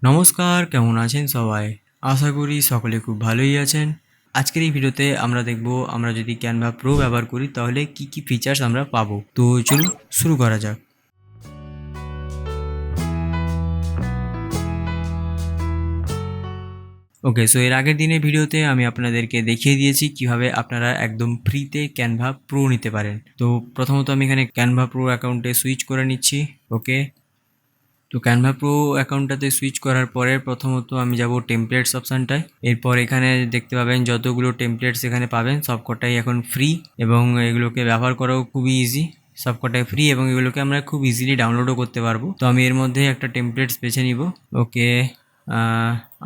নমস্কার, কেমন আছেন সবাই? আশা করি সকলে খুব ভালোই আছেন। আজকের এই ভিডিওতে আমরা দেখব আমরা যদি ক্যানভা প্রো ব্যবহার করি তাহলে কি ফিচার্স আমরা পাবো। তো চলুন শুরু করা যাক। ওকে, সো এর আগের দিনের ভিডিওতে আমি আপনাদেরকে দেখিয়ে দিয়েছি কিভাবে আপনারা একদম ফ্রিতে ক্যানভা প্রো নিতে পারেন। তো প্রথমত আমি এখানে ক্যানভা প্রো অ্যাকাউন্টে সুইচ করে নিচ্ছি। ওকে, তো ক্যানভা প্রো অ্যাকাউন্টটাতে সুইচ করার পরে প্রথমত আমি যাব টেমপ্লেটস অপশানটায়। এরপর এখানে দেখতে পাবেন যতগুলো টেমপ্লেটস এখানে পাবেন সবকটাই এখন ফ্রি এবং এগুলোকে ব্যবহার করাও খুবই ইজি। সবকটাই ফ্রি এবং এগুলোকে আমরা খুব ইজিলি ডাউনলোডও করতে পারবো। তো আমি এর মধ্যে একটা টেমপ্লেটস বেছে নিব। ওকে,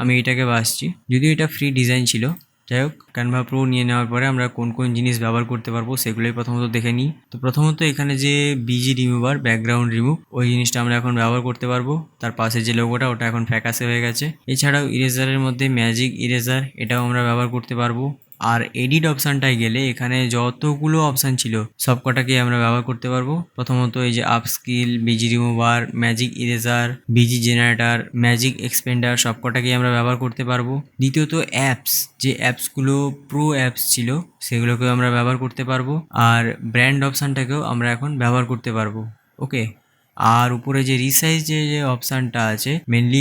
আমি এটাকে বাছছি, যদিও এটা ফ্রি ডিজাইন ছিল। যাই হোক, ক্যানভা প্রো নিয়ে নেওয়ার পরে আমরা কোন কোন জিনিস ব্যবহার করতে পারবো সেগুলোই প্রথমত দেখে নিই। তো প্রথমত এখানে যে বিজি রিমুভার, ব্যাকগ্রাউন্ড রিমুভ, ওই জিনিসটা আমরা এখন ব্যবহার করতে পারবো। তার পাশে যে লোগোটা ওটা এখন ফ্যাকাসে হয়ে গেছে। এছাড়াও ইরেজারের মধ্যে ম্যাজিক ইরেজার, এটাও আমরা ব্যবহার করতে পারবো। আর এডিট অপশানটায় গেলে এখানে যতগুলো অপশান ছিল সবকটাকেই আমরা ব্যবহার করতে পারবো। প্রথমত এই যে upskill, BG remover, magic eraser, BG generator, magic expander সবকটাকেই আমরা ব্যবহার করতে পারবো। দ্বিতীয়ত অ্যাপস, যে অ্যাপসগুলো প্রো অ্যাপস ছিল সেগুলোকেও আমরা ব্যবহার করতে পারবো। আর ব্র্যান্ড অপশানটাকেও আমরা এখন ব্যবহার করতে পারবো। ওকে, আর উপরে যে রিসাইজ যে অপশানটা আছে, মেনলি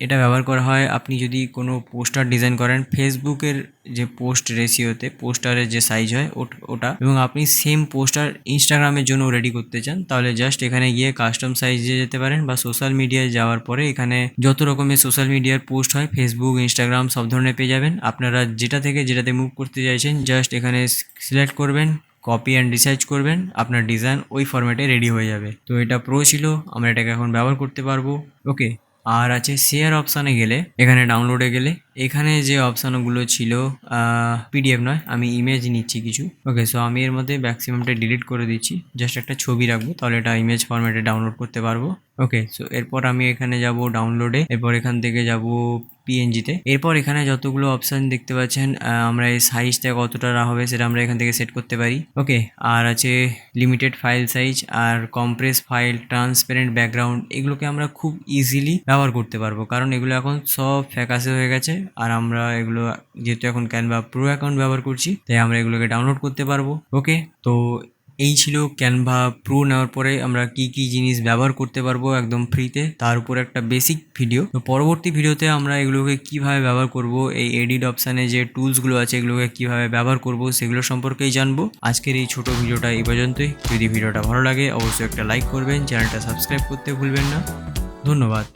এটা ব্যবহার করা হয় আপনি যদি কোনো পোস্টার ডিজাইন করেন, ফেসবুকের যে পোস্ট রেশিওতে পোস্টারের যে সাইজ হয় ওটা, এবং আপনি সেম পোস্টার ইনস্টাগ্রামের জন্য রেডি করতে চান, তাহলে জাস্ট এখানে গিয়ে কাস্টম সাইজে যেতে পারেন, বা সোশ্যাল মিডিয়ায় যাওয়ার পরে এখানে যত রকমের সোশ্যাল মিডিয়ার পোস্ট হয় ফেসবুক, ইনস্টাগ্রাম সব ধরনের পেয়ে যাবেন। আপনারা যেটাতে মুভ করতে চাইছেন জাস্ট এখানে সিলেক্ট করবেন, কপি অ্যান্ড রিসার্চ করবেন, আপনার ডিজাইন ওই ফরম্যাটে রেডি হয়ে যাবে। তো এটা প্রো ছিল, আমরা এটাকে এখন ব্যবহার করতে পারবো। ওকে, আর আছে শেয়ার অপশানে গেলে, এখানে ডাউনলোডে গেলে এখানে যে অপশানগুলো ছিল, পিডিএফ নয়, আমি ইমেজ নিচ্ছি কিছু। ওকে, সো আমি এর মধ্যে ম্যাক্সিমামটা ডিলিট করে দিচ্ছি, জাস্ট একটা ছবি রাখবো, তাহলে এটা ইমেজ ফরম্যাটে ডাউনলোড করতে পারবো। ওকে, সো এরপর আমি এখানে যাব ডাউনলোডে, এরপর এখান থেকে যাব পিএনজিতে। এরপর এখানে যতগুলো অপশান দেখতে পাচ্ছেন, আমরা এই সাইজটা কতটা হবে সেটা আমরা এখান থেকে সেট করতে পারি। ওকে, আর আছে লিমিটেড ফাইল সাইজ, আর কম্প্রেস ফাইল, ট্রান্সপারেন্ট ব্যাকগ্রাউন্ড, এগুলোকে আমরা খুব ইজিলি ব্যবহার করতে পারবো, কারণ এগুলো এখন সব ফ্যাকাসে হয়ে গেছে। আর আমরা এগুলো যেহেতু এখন ক্যানভা প্রো অ্যাকাউন্ট ব্যবহার করছি, তাই আমরা এগুলোকে ডাউনলোড করতে পারবো। ওকে, তো এই ছিল ক্যানভা প্রো নেওয়ার পরে আমরা কি জিনিস ব্যবহার করতে পারবো একদম ফ্রিতে, তার উপর একটা বেসিক ভিডিও। তো পরবর্তী ভিডিওতে আমরা এগুলোকে কিভাবে ব্যবহার করব, এই এডিট অপশানে যে টুলসগুলো আছে এগুলোকে কিভাবে ব্যবহার করব সেগুলো সম্পর্কেই জানবো। আজকের এই ছোট ভিডিওটা এই পর্যন্তই। যদি ভিডিওটা ভালো লাগে অবশ্যই একটা লাইক করবেন, চ্যানেলটা সাবস্ক্রাইব করতে ভুলবেন না। ধন্যবাদ।